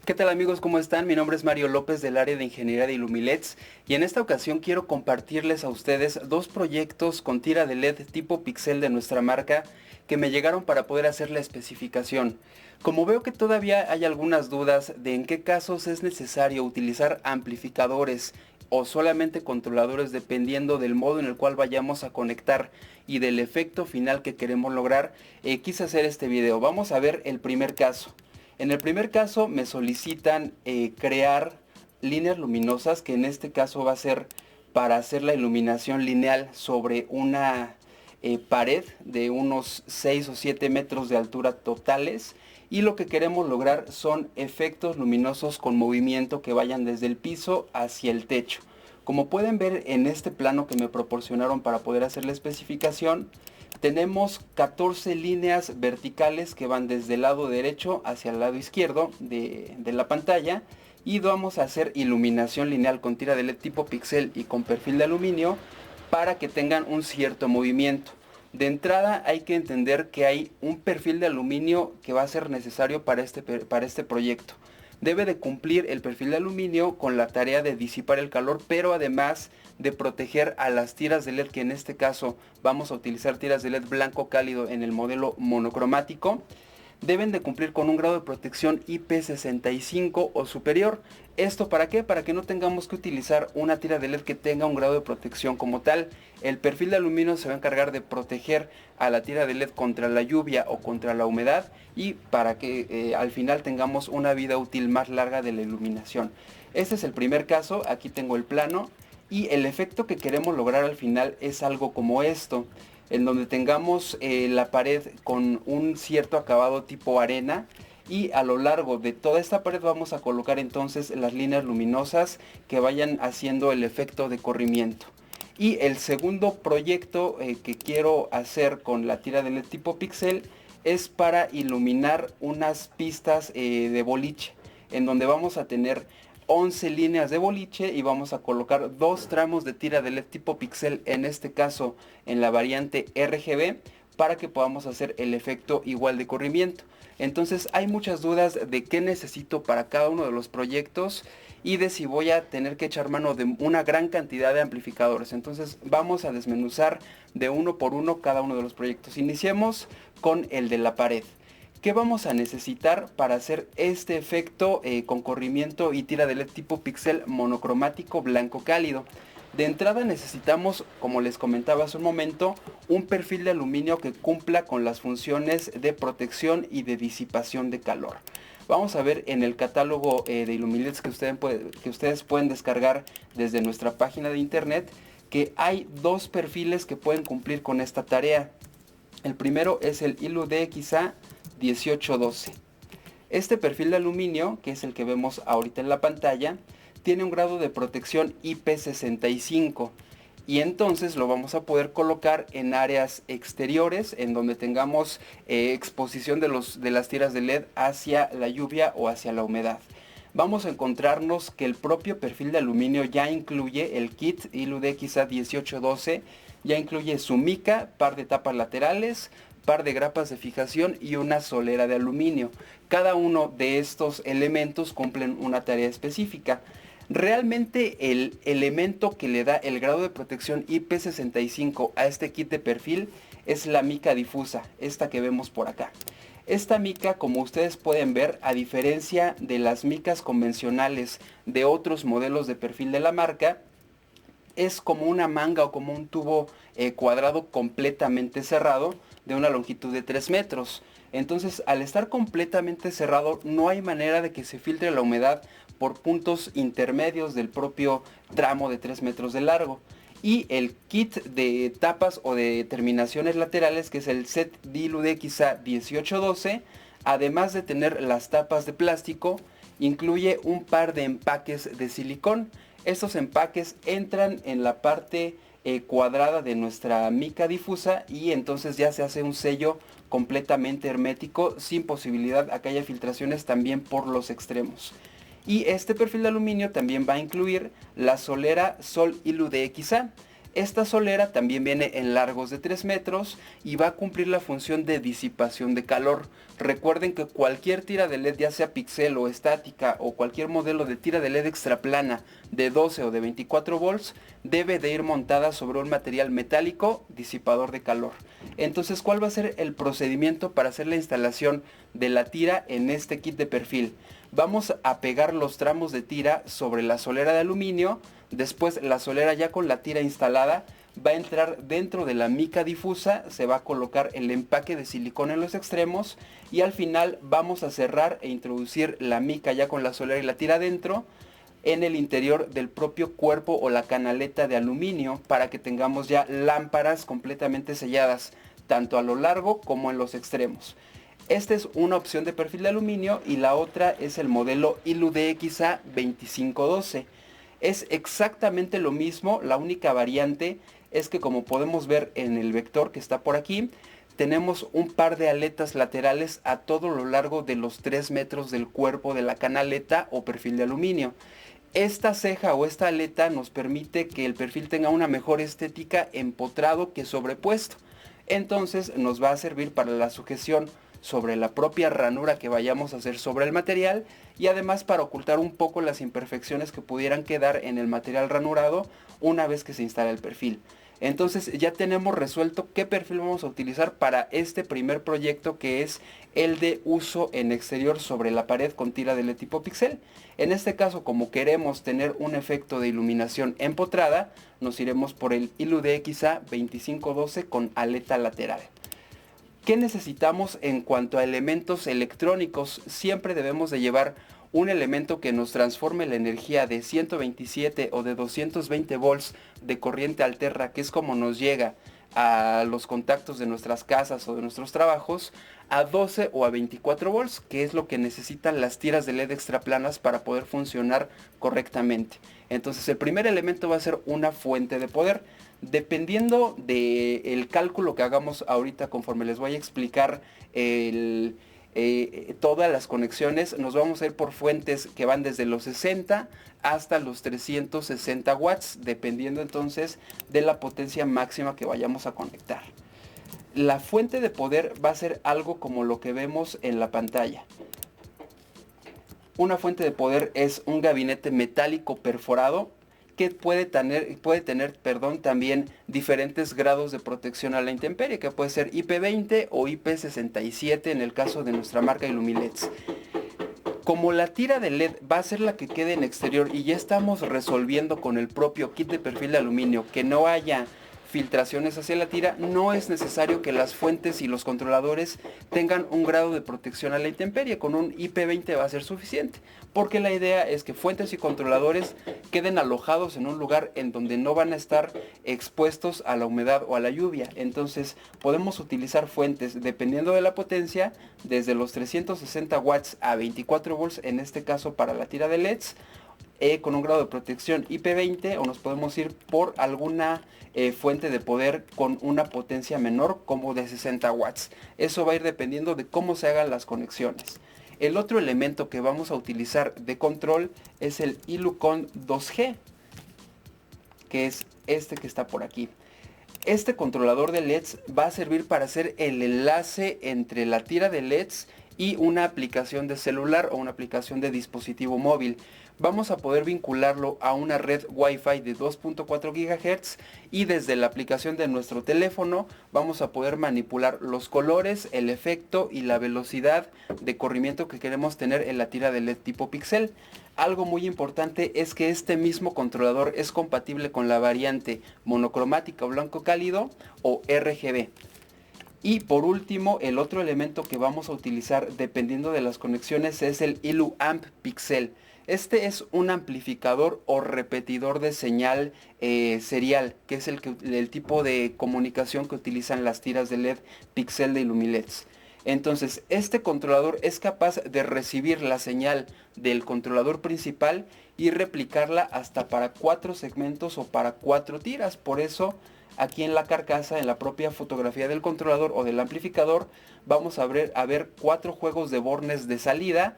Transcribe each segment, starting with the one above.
¿Qué tal amigos? ¿Cómo están? Mi nombre es Mario López del área de Ingeniería de Ilumileds y en esta ocasión quiero compartirles a ustedes dos proyectos con tira de LED tipo pixel de nuestra marca que me llegaron para poder hacer la especificación. Como veo que todavía hay algunas dudas de en qué casos es necesario utilizar amplificadores o solamente controladores dependiendo del modo en el cual vayamos a conectar y del efecto final que queremos lograr, quise hacer este video. Vamos a ver el primer caso. En el primer caso me solicitan crear líneas luminosas, que en este caso va a ser para hacer la iluminación lineal sobre una pared de unos 6 o 7 metros de altura totales. Y lo que queremos lograr son efectos luminosos con movimiento que vayan desde el piso hacia el techo. Como pueden ver en este plano que me proporcionaron para poder hacer la especificación, tenemos 14 líneas verticales que van desde el lado derecho hacia el lado izquierdo de la pantalla y vamos a hacer iluminación lineal con tira de LED tipo pixel y con perfil de aluminio para que tengan un cierto movimiento. De entrada hay que entender que hay un perfil de aluminio que va a ser necesario para este proyecto. Debe de cumplir el perfil de aluminio con la tarea de disipar el calor, pero además de proteger a las tiras de LED, que en este caso vamos a utilizar tiras de LED blanco cálido en el modelo monocromático. Deben de cumplir con un grado de protección IP65 o superior. ¿Esto para qué? Para que no tengamos que utilizar una tira de LED que tenga un grado de protección como tal. El perfil de aluminio se va a encargar de proteger a la tira de LED contra la lluvia o contra la humedad y para que al final tengamos una vida útil más larga de la iluminación. Este es el primer caso, aquí tengo el plano y el efecto que queremos lograr al final es algo como esto, en donde tengamos la pared con un cierto acabado tipo arena y a lo largo de toda esta pared vamos a colocar entonces las líneas luminosas que vayan haciendo el efecto de corrimiento. Y el segundo proyecto que quiero hacer con la tira de LED tipo pixel es para iluminar unas pistas de boliche, en donde vamos a tener 11 líneas de boliche y vamos a colocar dos tramos de tira de LED tipo pixel, en este caso en la variante RGB, para que podamos hacer el efecto igual de corrimiento. Entonces hay muchas dudas de qué necesito para cada uno de los proyectos y de si voy a tener que echar mano de una gran cantidad de amplificadores. Entonces vamos a desmenuzar de uno por uno cada uno de los proyectos. Iniciemos con el de la pared. ¿Qué vamos a necesitar para hacer este efecto con corrimiento y tira de LED tipo pixel monocromático blanco cálido? De entrada necesitamos, como les comentaba hace un momento, un perfil de aluminio que cumpla con las funciones de protección y de disipación de calor. Vamos a ver en el catálogo de Ilumileds que ustedes pueden descargar desde nuestra página de internet que hay dos perfiles que pueden cumplir con esta tarea. El primero es el ILU-DXA 1812. Este perfil de aluminio, que es el que vemos ahorita en la pantalla, tiene un grado de protección IP65 y entonces lo vamos a poder colocar en áreas exteriores en donde tengamos exposición de las tiras de LED hacia la lluvia o hacia la humedad. Vamos a encontrarnos que el propio perfil de aluminio ya incluye el kit ILU-DXA 1812, ya incluye su mica, par de tapas laterales, par de grapas de fijación y una solera de aluminio. Cada uno de estos elementos cumplen una tarea específica. Realmente el elemento que le da el grado de protección IP65 a este kit de perfil es la mica difusa, esta que vemos por acá. Esta mica, como ustedes pueden ver, a diferencia de las micas convencionales de otros modelos de perfil de la marca, es como una manga o como un tubo cuadrado completamente cerrado de una longitud de 3 metros. Entonces, al estar completamente cerrado, no hay manera de que se filtre la humedad por puntos intermedios del propio tramo de 3 metros de largo. Y el kit de tapas o de terminaciones laterales, que es el set ILU-DXA 1812, además de tener las tapas de plástico, incluye un par de empaques de silicón. Estos empaques entran en la parte cuadrada de nuestra mica difusa y entonces ya se hace un sello completamente hermético sin posibilidad a que haya filtraciones también por los extremos. Y este perfil de aluminio también va a incluir la solera Sol ILU-DXA. Esta solera también viene en largos de 3 metros y va a cumplir la función de disipación de calor. Recuerden que cualquier tira de LED, ya sea pixel o estática, o cualquier modelo de tira de LED extra plana de 12 o de 24 volts, debe de ir montada sobre un material metálico disipador de calor. Entonces, ¿cuál va a ser el procedimiento para hacer la instalación de la tira en este kit de perfil? Vamos a pegar los tramos de tira sobre la solera de aluminio. Después la solera, ya con la tira instalada, va a entrar dentro de la mica difusa, se va a colocar el empaque de silicón en los extremos y al final vamos a cerrar e introducir la mica ya con la solera y la tira dentro en el interior del propio cuerpo o la canaleta de aluminio, para que tengamos ya lámparas completamente selladas tanto a lo largo como en los extremos. Esta es una opción de perfil de aluminio y la otra es el modelo ILU-DXA 2512. Es exactamente lo mismo, la única variante es que, como podemos ver en el vector que está por aquí, tenemos un par de aletas laterales a todo lo largo de los 3 metros del cuerpo de la canaleta o perfil de aluminio. Esta ceja o esta aleta nos permite que el perfil tenga una mejor estética empotrado que sobrepuesto. Entonces nos va a servir para la sujeción sobre la propia ranura que vayamos a hacer sobre el material, y además para ocultar un poco las imperfecciones que pudieran quedar en el material ranurado una vez que se instala el perfil. Entonces ya tenemos resuelto qué perfil vamos a utilizar para este primer proyecto, que es el de uso en exterior sobre la pared con tira de LED tipo pixel. En este caso, como queremos tener un efecto de iluminación empotrada, nos iremos por el ILU-DXA 2512 con aleta lateral. ¿Qué necesitamos en cuanto a elementos electrónicos? Siempre debemos de llevar un elemento que nos transforme la energía de 127 o de 220 volts de corriente alterna, que es como nos llega a los contactos de nuestras casas o de nuestros trabajos, a 12 o a 24 volts, que es lo que necesitan las tiras de LED extra planas para poder funcionar correctamente. Entonces, el primer elemento va a ser una fuente de poder. Dependiendo del cálculo que hagamos ahorita, conforme les voy a explicar todas las conexiones, nos vamos a ir por fuentes que van desde los 60 hasta los 360 watts, dependiendo entonces de la potencia máxima que vayamos a conectar. La fuente de poder va a ser algo como lo que vemos en la pantalla. Una fuente de poder es un gabinete metálico perforado que puede tener también diferentes grados de protección a la intemperie, que puede ser IP20 o IP67 en el caso de nuestra marca Illumileds. Como la tira de LED va a ser la que quede en exterior y ya estamos resolviendo con el propio kit de perfil de aluminio que no haya filtraciones hacia la tira, no es necesario que las fuentes y los controladores tengan un grado de protección a la intemperie. Con un IP20 va a ser suficiente, porque la idea es que fuentes y controladores queden alojados en un lugar en donde no van a estar expuestos a la humedad o a la lluvia. Entonces podemos utilizar fuentes, dependiendo de la potencia, desde los 360 watts a 24 volts, en este caso para la tira de LEDs, con un grado de protección IP20, o nos podemos ir por alguna fuente de poder con una potencia menor, como de 60 watts. Eso va a ir dependiendo de cómo se hagan las conexiones. El otro elemento que vamos a utilizar de control es el ILUCON 2G, que es este que está por aquí. Este controlador de LEDs va a servir para hacer el enlace entre la tira de LEDs y una aplicación de celular o una aplicación de dispositivo móvil. Vamos a poder vincularlo a una red Wi-Fi de 2.4 GHz y desde la aplicación de nuestro teléfono vamos a poder manipular los colores, el efecto y la velocidad de corrimiento que queremos tener en la tira de LED tipo pixel. Algo muy importante es que este mismo controlador es compatible con la variante monocromática o blanco cálido o RGB. Y por último, el otro elemento que vamos a utilizar dependiendo de las conexiones es el ILU-AMP Pixel. Este es un amplificador o repetidor de señal serial, que es el tipo de comunicación que utilizan las tiras de LED Pixel de Illumileds. Entonces, este controlador es capaz de recibir la señal del controlador principal y replicarla hasta para 4 segmentos o para 4 tiras. Por eso, aquí en la carcasa, en la propia fotografía del controlador o del amplificador, vamos a ver 4 juegos de bornes de salida,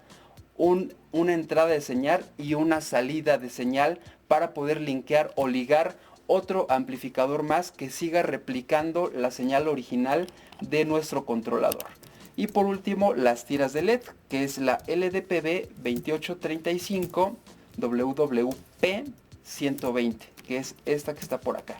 una entrada de señal y una salida de señal, para poder linkear o ligar otro amplificador más que siga replicando la señal original de nuestro controlador. Y por último, las tiras de LED, que es la LDPB 2835 WWP 120, que es esta que está por acá.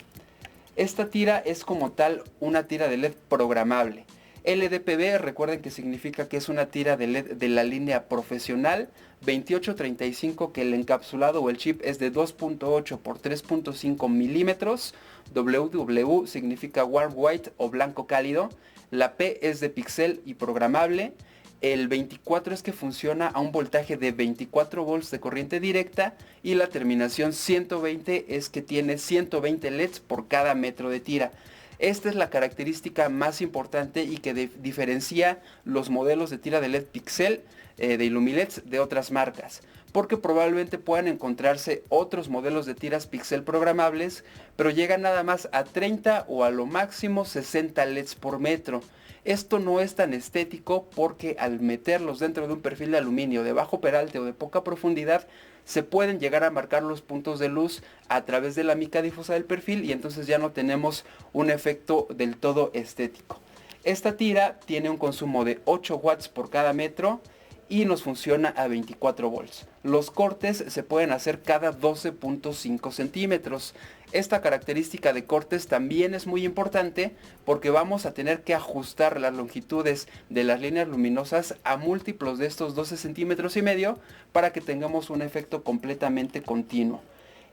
Esta tira es como tal una tira de LED programable. LDPB, recuerden que significa que es una tira de LED de la línea profesional. 2835, que el encapsulado o el chip es de 2.8 por 3.5 milímetros. WW significa warm white o blanco cálido. La P es de pixel y programable. El 24 es que funciona a un voltaje de 24 volts de corriente directa. Y la terminación 120 es que tiene 120 LEDs por cada metro de tira. Esta es la característica más importante y que diferencia los modelos de tira de LED pixel de Illumileds de otras marcas, porque probablemente puedan encontrarse otros modelos de tiras pixel programables, pero llegan nada más a 30 o a lo máximo 60 LEDs por metro. Esto no es tan estético porque al meterlos dentro de un perfil de aluminio de bajo peralte o de poca profundidad, se pueden llegar a marcar los puntos de luz a través de la mica difusa del perfil y entonces ya no tenemos un efecto del todo estético. Esta tira tiene un consumo de 8 watts por cada metro y nos funciona a 24 volts. Los cortes se pueden hacer cada 12.5 centímetros. Esta característica de cortes también es muy importante porque vamos a tener que ajustar las longitudes de las líneas luminosas a múltiplos de estos 12 centímetros y medio para que tengamos un efecto completamente continuo.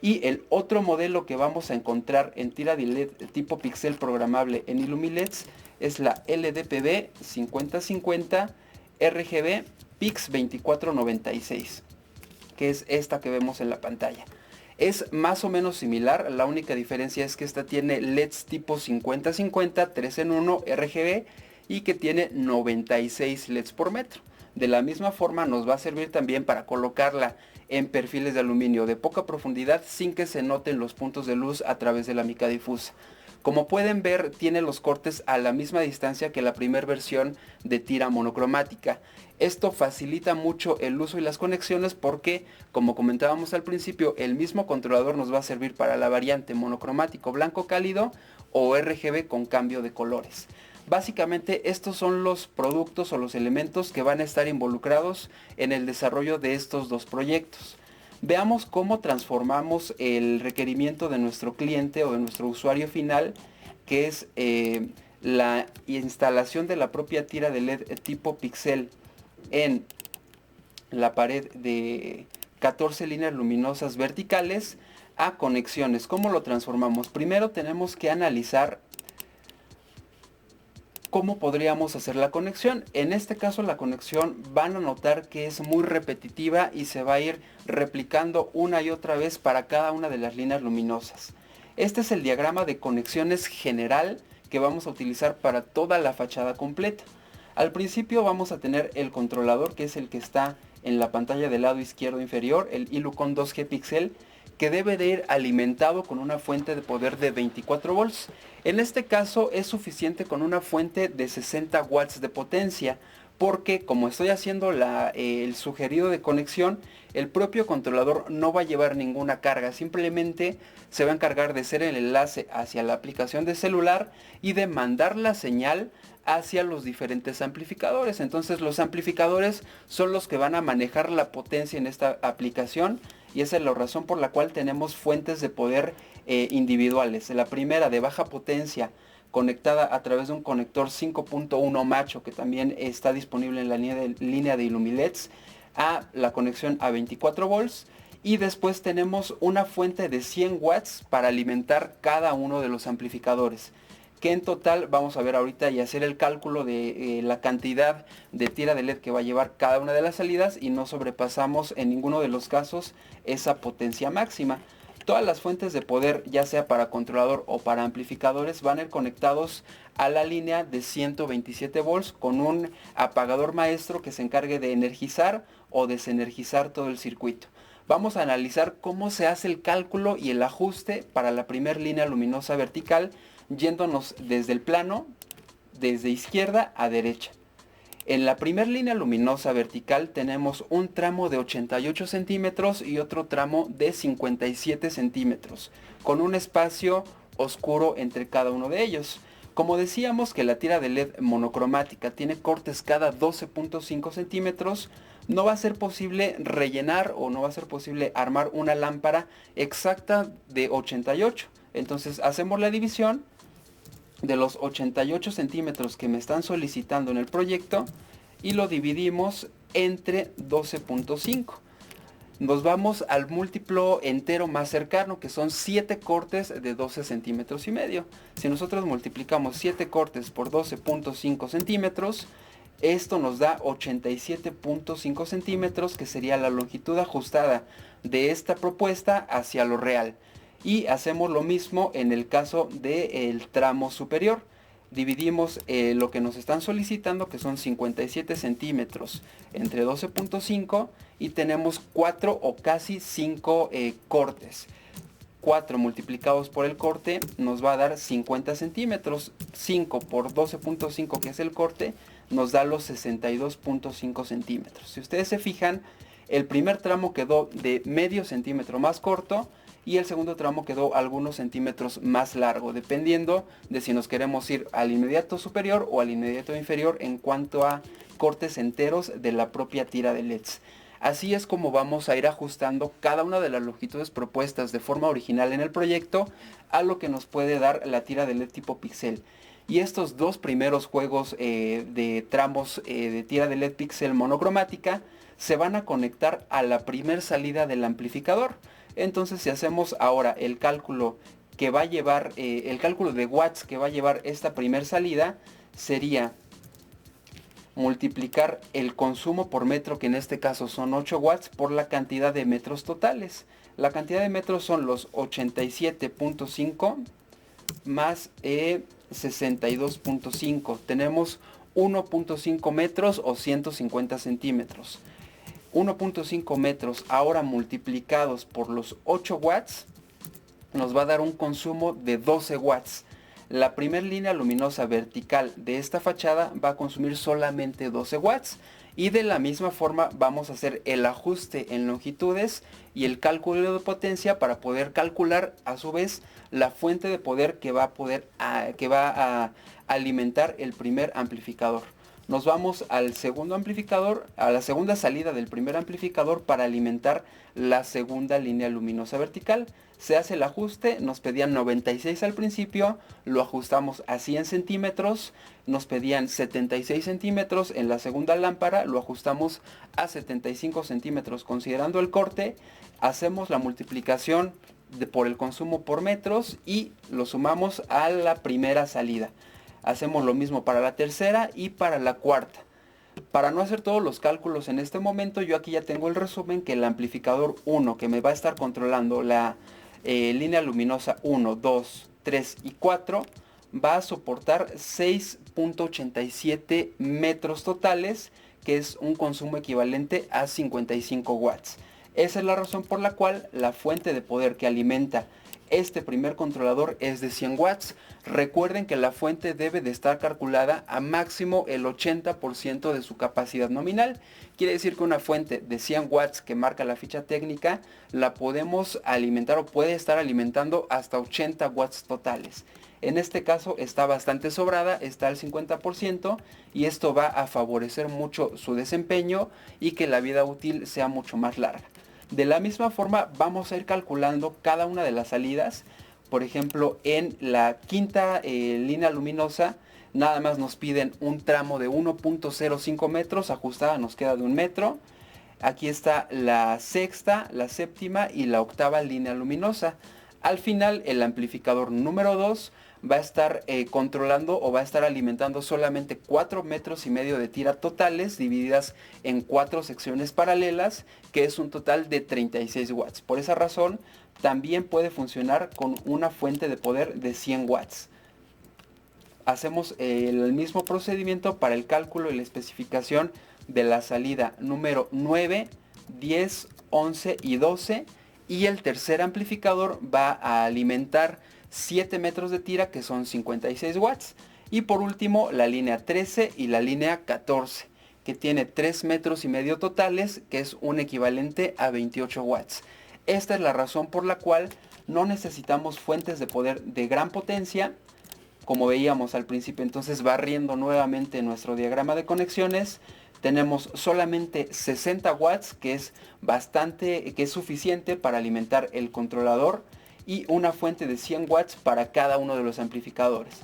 Y el otro modelo que vamos a encontrar en tira de LED tipo pixel programable en Illumileds es la LDPB 5050 RGB PIX 2496, que es esta que vemos en la pantalla. Es más o menos similar, la única diferencia es que esta tiene LEDs tipo 5050 3 en 1 RGB y que tiene 96 LEDs por metro. De la misma forma nos va a servir también para colocarla en perfiles de aluminio de poca profundidad sin que se noten los puntos de luz a través de la mica difusa. Como pueden ver, tiene los cortes a la misma distancia que la primera versión de tira monocromática. Esto facilita mucho el uso y las conexiones porque, como comentábamos al principio, el mismo controlador nos va a servir para la variante monocromático blanco cálido o RGB con cambio de colores. Básicamente estos son los productos o los elementos que van a estar involucrados en el desarrollo de estos dos proyectos. Veamos cómo transformamos el requerimiento de nuestro cliente o de nuestro usuario final, que es la instalación de la propia tira de LED tipo pixel en la pared de 14 líneas luminosas verticales a conexiones. ¿Cómo lo transformamos? Primero tenemos que analizar ¿cómo podríamos hacer la conexión? En este caso la conexión van a notar que es muy repetitiva y se va a ir replicando una y otra vez para cada una de las líneas luminosas. Este es el diagrama de conexiones general que vamos a utilizar para toda la fachada completa. Al principio vamos a tener el controlador, que es el que está en la pantalla del lado izquierdo inferior, el Illucon 2G Pixel, que debe de ir alimentado con una fuente de poder de 24 volts. En este caso es suficiente con una fuente de 60 watts de potencia, porque como estoy haciendo el sugerido de conexión, el propio controlador no va a llevar ninguna carga, simplemente se va a encargar de hacer el enlace hacia la aplicación de celular y de mandar la señal hacia los diferentes amplificadores. Entonces los amplificadores son los que van a manejar la potencia en esta aplicación y esa es la razón por la cual tenemos fuentes de poder individuales. La primera de baja potencia conectada a través de un conector 5.1 macho que también está disponible en la línea de Illumileds a la conexión a 24 volts y después tenemos una fuente de 100 watts para alimentar cada uno de los amplificadores, que en total vamos a ver ahorita y hacer el cálculo de la cantidad de tira de LED que va a llevar cada una de las salidas y no sobrepasamos en ninguno de los casos esa potencia máxima. Todas las fuentes de poder, ya sea para controlador o para amplificadores, van a ir conectados a la línea de 127 volts con un apagador maestro que se encargue de energizar o desenergizar todo el circuito. Vamos a analizar cómo se hace el cálculo y el ajuste para la primera línea luminosa vertical, yéndonos desde el plano, desde izquierda a derecha. En la primera línea luminosa vertical tenemos un tramo de 88 centímetros y otro tramo de 57 centímetros, con un espacio oscuro entre cada uno de ellos. Como decíamos que la tira de LED monocromática tiene cortes cada 12.5 centímetros, no va a ser posible rellenar o no va a ser posible armar una lámpara exacta de 88. Entonces hacemos la división de los 88 centímetros que me están solicitando en el proyecto y lo dividimos entre 12.5. Nos vamos al múltiplo entero más cercano, que son 7 cortes de 12 centímetros y medio. Si nosotros multiplicamos 7 cortes por 12.5 centímetros, esto nos da 87.5 centímetros, que sería la longitud ajustada de esta propuesta hacia lo real. Y hacemos lo mismo en el caso del tramo superior. Dividimos lo que nos están solicitando, que son 57 centímetros entre 12.5, y tenemos 4 o casi 5 cortes. 4 multiplicados por el corte nos va a dar 50 centímetros. 5 por 12.5, que es el corte, nos da los 62.5 centímetros. Si ustedes se fijan, el primer tramo quedó de medio centímetro más corto y el segundo tramo quedó algunos centímetros más largo, dependiendo de si nos queremos ir al inmediato superior o al inmediato inferior en cuanto a cortes enteros de la propia tira de LEDs. Así es como vamos a ir ajustando cada una de las longitudes propuestas de forma original en el proyecto a lo que nos puede dar la tira de LED tipo pixel. Y estos dos primeros juegos de tramos de tira de LED pixel monocromática se van a conectar a la primer salida del amplificador. Entonces, si hacemos ahora el cálculo que va a llevar, el cálculo de watts que va a llevar esta primer salida, sería multiplicar el consumo por metro, que en este caso son 8 watts, por la cantidad de metros totales. La cantidad de metros son los 87.5 más 62.5. Tenemos 1.5 metros o 150 centímetros. 1.5 metros ahora multiplicados por los 8 watts nos va a dar un consumo de 12 watts. La primera línea luminosa vertical de esta fachada va a consumir solamente 12 watts y de la misma forma vamos a hacer el ajuste en longitudes y el cálculo de potencia para poder calcular a su vez la fuente de poder que va a alimentar el primer amplificador. Nos vamos al segundo amplificador, a la segunda salida del primer amplificador para alimentar la segunda línea luminosa vertical. Se hace el ajuste, nos pedían 96 al principio, lo ajustamos a 100 centímetros, nos pedían 76 centímetros en la segunda lámpara, lo ajustamos a 75 centímetros considerando el corte, hacemos la multiplicación por el consumo por metros y lo sumamos a la primera salida. Hacemos lo mismo para la tercera y para la cuarta. Para no hacer todos los cálculos en este momento, yo aquí ya tengo el resumen que el amplificador 1, que me va a estar controlando la línea luminosa 1, 2, 3 y 4, va a soportar 6.87 metros totales, que es un consumo equivalente a 55 watts. Esa es la razón por la cual la fuente de poder que alimenta este primer controlador es de 100 watts. Recuerden que la fuente debe de estar calculada a máximo el 80% de su capacidad nominal. Quiere decir que una fuente de 100 watts que marca la ficha técnica la podemos alimentar o puede estar alimentando hasta 80 watts totales. En este caso está bastante sobrada, está al 50% y esto va a favorecer mucho su desempeño y que la vida útil sea mucho más larga. De la misma forma vamos a ir calculando cada una de las salidas. Por ejemplo, en la quinta línea luminosa nada más nos piden un tramo de 1.05 metros, ajustada nos queda de 1 metro. Aquí está la sexta, la séptima y la octava línea luminosa. Al final el amplificador número 2 va a estar controlando o va a estar alimentando solamente 4 metros y medio de tira totales divididas en 4 secciones paralelas, que es un total de 36 watts. Por esa razón también puede funcionar con una fuente de poder de 100 watts. Hacemos el mismo procedimiento para el cálculo y la especificación de la salida número 9, 10, 11 y 12, y el tercer amplificador va a alimentar 7 metros de tira, que son 56 watts, y por último la línea 13 y la línea 14. que tiene 3 metros y medio totales, que es un equivalente a 28 watts. Esta es la razón por la cual no necesitamos fuentes de poder de gran potencia, como veíamos al principio. Entonces, barriendo nuevamente nuestro diagrama de conexiones, tenemos solamente 60 watts, que es bastante, que es suficiente para alimentar el controlador, y una fuente de 100 watts para cada uno de los amplificadores.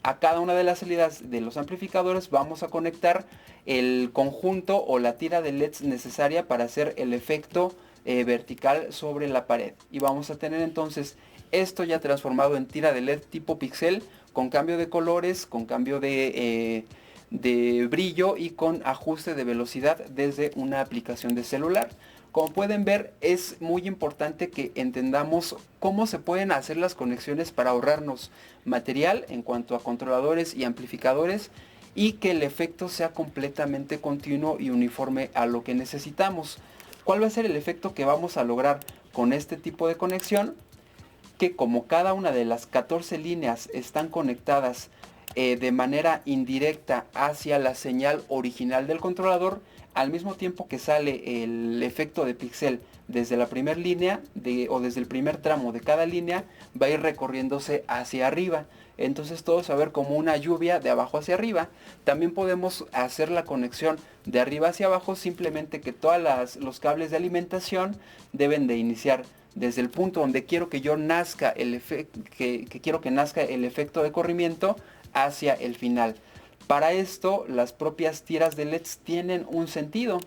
A cada una de las salidas de los amplificadores vamos a conectar el conjunto o la tira de LEDs necesaria para hacer el efecto vertical sobre la pared. Y vamos a tener entonces esto ya transformado en tira de LED tipo pixel, con cambio de colores, con cambio de brillo y con ajuste de velocidad desde una aplicación de celular. Como pueden ver, es muy importante que entendamos cómo se pueden hacer las conexiones para ahorrarnos material en cuanto a controladores y amplificadores, y que el efecto sea completamente continuo y uniforme a lo que necesitamos. ¿Cuál va a ser el efecto que vamos a lograr con este tipo de conexión? Que como cada una de las 14 líneas están conectadas de manera indirecta hacia la señal original del controlador, al mismo tiempo que sale el efecto de píxel desde la primera línea o desde el primer tramo de cada línea, va a ir recorriéndose hacia arriba. Entonces todo se va a ver como una lluvia de abajo hacia arriba. También podemos hacer la conexión de arriba hacia abajo, simplemente que todos los cables de alimentación deben de iniciar desde el punto donde quiero que yo nazca que quiero que nazca el efecto de corrimiento hacia el final. Para esto, las propias tiras de LEDs tienen un sentido.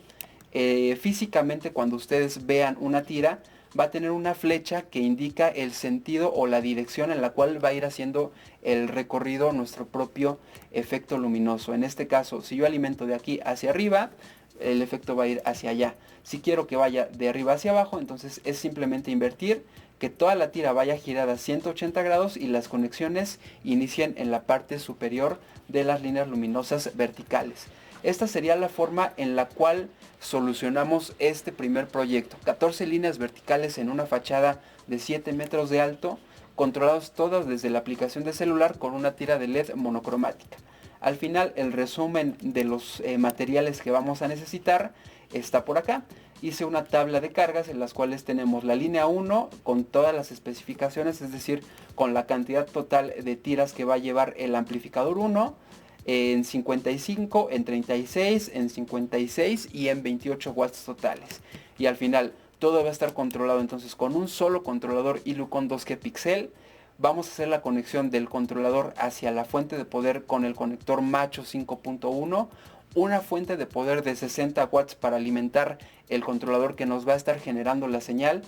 Físicamente, cuando ustedes vean una tira, va a tener una flecha que indica el sentido o la dirección en la cual va a ir haciendo el recorrido nuestro propio efecto luminoso. En este caso, si yo alimento de aquí hacia arriba, el efecto va a ir hacia allá. Si quiero que vaya de arriba hacia abajo, entonces es simplemente invertir, que toda la tira vaya girada a 180 grados y las conexiones inicien en la parte superior de las líneas luminosas verticales. Esta sería la forma en la cual solucionamos este primer proyecto. 14 líneas verticales en una fachada de 7 metros de alto, controlados todas desde la aplicación de celular con una tira de LED monocromática. Al final, el resumen de los materiales que vamos a necesitar está por acá. Hice una tabla de cargas en las cuales tenemos la línea 1 con todas las especificaciones, es decir, con la cantidad total de tiras que va a llevar el amplificador 1, en 55, en 36, en 56 y en 28 watts totales. Y al final todo va a estar controlado entonces con un solo controlador Ilucon 2G Pixel. Vamos a hacer la conexión del controlador hacia la fuente de poder con el conector macho 5.1, una fuente de poder de 60 watts para alimentar el controlador que nos va a estar generando la señal,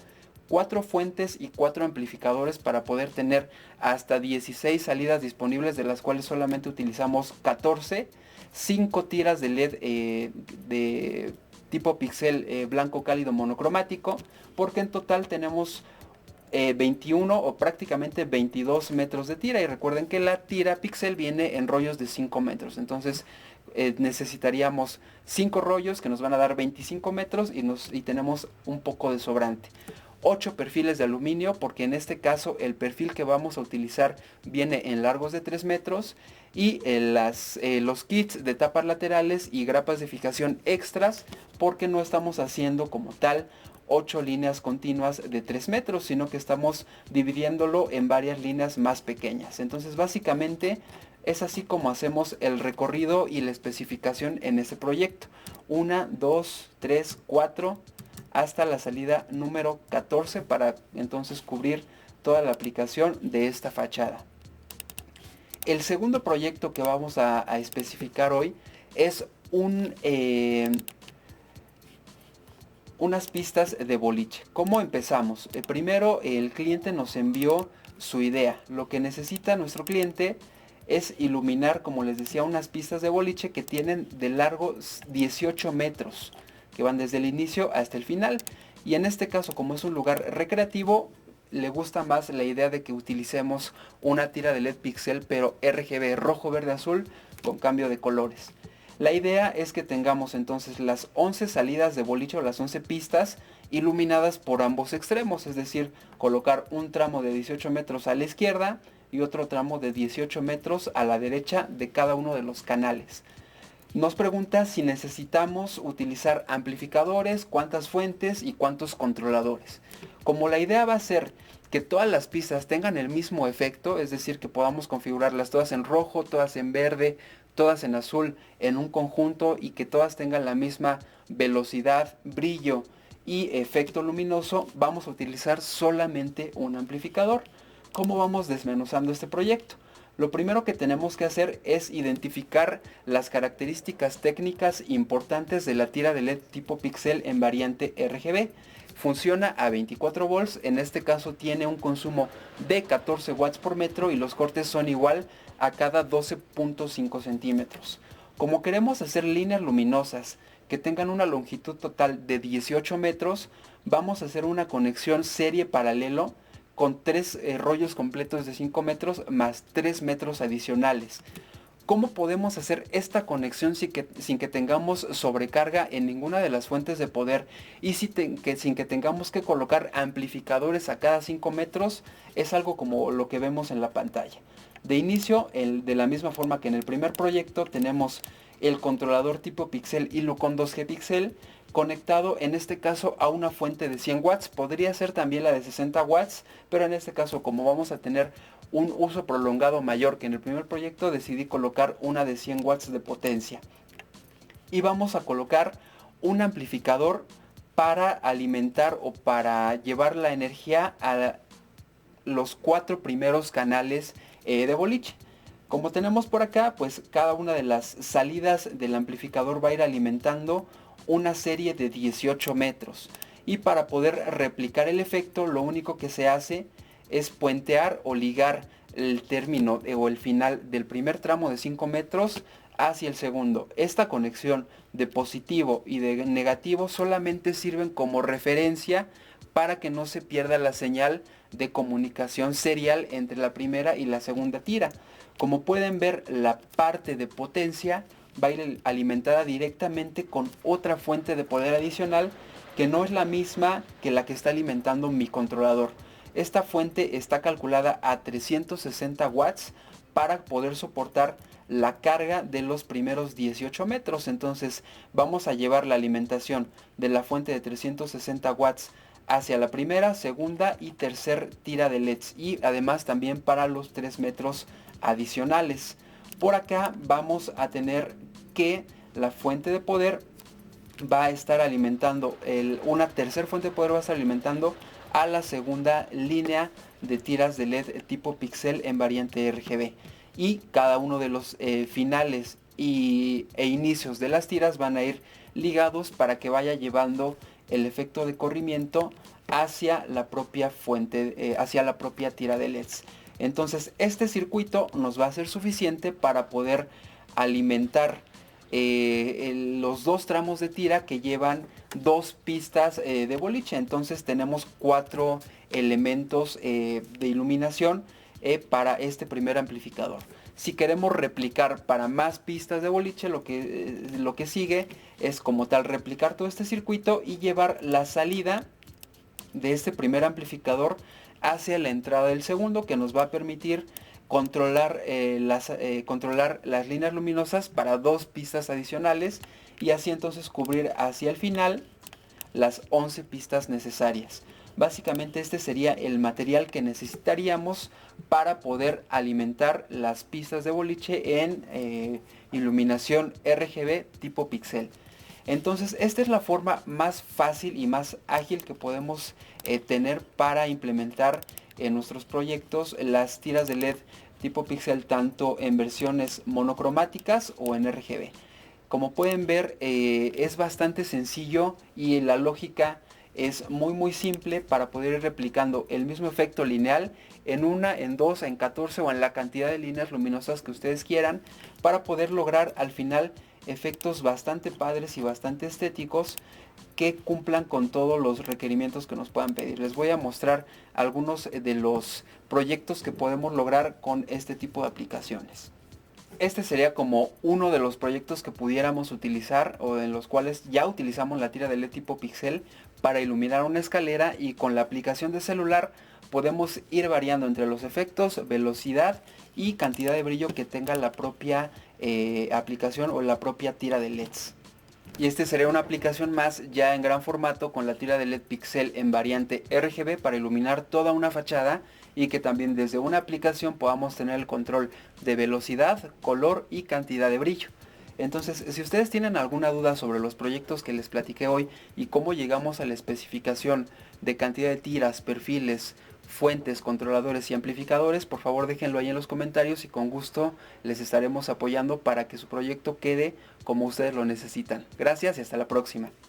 4 fuentes y 4 amplificadores para poder tener hasta 16 salidas disponibles, de las cuales solamente utilizamos 14, 5 tiras de LED de tipo pixel blanco cálido monocromático, porque en total tenemos 21 o prácticamente 22 metros de tira, y recuerden que la tira pixel viene en rollos de 5 metros, entonces necesitaríamos 5 rollos que nos van a dar 25 metros y tenemos un poco de sobrante. 8 perfiles de aluminio, porque en este caso el perfil que vamos a utilizar viene en largos de 3 metros, y los kits de tapas laterales y grapas de fijación extras, porque no estamos haciendo como tal 8 líneas continuas de 3 metros, sino que estamos dividiéndolo en varias líneas más pequeñas. Entonces básicamente es así como hacemos el recorrido y la especificación en este proyecto. 1, 2, 3, 4 hasta la salida número 14 para entonces cubrir toda la aplicación de esta fachada. El segundo proyecto que vamos a especificar hoy es unas pistas de boliche. ¿Cómo empezamos? Primero el cliente nos envió su idea. Lo que necesita nuestro cliente es iluminar, como les decía, unas pistas de boliche que tienen de largo 18 metros, que van desde el inicio hasta el final. Y en este caso, como es un lugar recreativo, le gusta más la idea de que utilicemos una tira de LED pixel, pero RGB, rojo, verde, azul, con cambio de colores. La idea es que tengamos entonces las 11 salidas de boliche o las 11 pistas iluminadas por ambos extremos, es decir, colocar un tramo de 18 metros a la izquierda y otro tramo de 18 metros a la derecha de cada uno de los canales. Nos pregunta si necesitamos utilizar amplificadores, cuántas fuentes y cuántos controladores. Como la idea va a ser que todas las pistas tengan el mismo efecto, es decir, que podamos configurarlas todas en rojo, todas en verde, todas en azul en un conjunto y que todas tengan la misma velocidad, brillo y efecto luminoso, vamos a utilizar solamente un amplificador. ¿Cómo vamos desmenuzando este proyecto? Lo primero que tenemos que hacer es identificar las características técnicas importantes de la tira de LED tipo pixel en variante RGB. Funciona a 24 volts, en este caso tiene un consumo de 14 watts por metro y los cortes son igual a cada 12.5 centímetros. Como queremos hacer líneas luminosas que tengan una longitud total de 18 metros, vamos a hacer una conexión serie paralelo con 3 rollos completos de 5 metros más 3 metros adicionales. ¿Cómo podemos hacer esta conexión sin que tengamos sobrecarga en ninguna de las fuentes de poder y sin que tengamos que colocar amplificadores a cada 5 metros? Es algo como lo que vemos en la pantalla. De inicio, de la misma forma que en el primer proyecto, tenemos el controlador tipo pixel hilo con 2G pixel conectado en este caso a una fuente de 100 watts. Podría ser también la de 60 watts, pero en este caso, como vamos a tener un uso prolongado mayor que en el primer proyecto, decidí colocar una de 100 watts de potencia. Y vamos a colocar un amplificador para alimentar o para llevar la energía a los 4 primeros canales de boliche. Como tenemos por acá, pues cada una de las salidas del amplificador va a ir alimentando una serie de 18 metros. Y para poder replicar el efecto, lo único que se hace es puentear o ligar el término o el final del primer tramo de 5 metros hacia el segundo. Esta conexión de positivo y de negativo solamente sirven como referencia para que no se pierda la señal de comunicación serial entre la primera y la segunda tira. Como pueden ver, la parte de potencia va a ir alimentada directamente con otra fuente de poder adicional que no es la misma que la que está alimentando mi controlador. Esta fuente está calculada a 360 watts para poder soportar la carga de los primeros 18 metros. Entonces vamos a llevar la alimentación de la fuente de 360 watts hacia la primera, segunda y tercer tira de LEDs, y además también para los 3 metros adicionales. Por acá vamos a tener que la fuente de poder va a estar alimentando, una tercera fuente de poder va a estar alimentando a la segunda línea de tiras de LED tipo pixel en variante RGB. Y cada uno de los finales e inicios de las tiras van a ir ligados para que vaya llevando el efecto de corrimiento hacia la propia fuente, hacia la propia tira de LEDs. Entonces este circuito nos va a ser suficiente para poder alimentar los 2 tramos de tira que llevan 2 pistas de boliche. Entonces tenemos 4 elementos de iluminación para este primer amplificador. Si queremos replicar para más pistas de boliche, lo que sigue es como tal replicar todo este circuito y llevar la salida de este primer amplificador hacia la entrada del segundo, que nos va a permitir controlar las líneas luminosas para 2 pistas adicionales y así entonces cubrir hacia el final las 11 pistas necesarias. Básicamente este sería el material que necesitaríamos para poder alimentar las pistas de boliche en iluminación RGB tipo pixel. Entonces esta es la forma más fácil y más ágil que podemos tener para implementar en nuestros proyectos las tiras de LED tipo pixel, tanto en versiones monocromáticas o en RGB. Como pueden ver, es bastante sencillo y la lógica es muy simple para poder ir replicando el mismo efecto lineal en 1, en 2, en 14 o en la cantidad de líneas luminosas que ustedes quieran, para poder lograr al final efectos bastante padres y bastante estéticos que cumplan con todos los requerimientos que nos puedan pedir. Les voy a mostrar algunos de los proyectos que podemos lograr con este tipo de aplicaciones. Este sería como uno de los proyectos que pudiéramos utilizar o en los cuales ya utilizamos la tira de LED tipo pixel para iluminar una escalera, y con la aplicación de celular podemos ir variando entre los efectos, velocidad y cantidad de brillo que tenga la propia aplicación o la propia tira de LEDs. Y este sería una aplicación más ya en gran formato con la tira de LED Pixel en variante RGB para iluminar toda una fachada y que también desde una aplicación podamos tener el control de velocidad, color y cantidad de brillo. Entonces, si ustedes tienen alguna duda sobre los proyectos que les platiqué hoy y cómo llegamos a la especificación de cantidad de tiras, perfiles, fuentes, controladores y amplificadores, por favor déjenlo ahí en los comentarios y con gusto les estaremos apoyando para que su proyecto quede como ustedes lo necesitan. Gracias y hasta la próxima.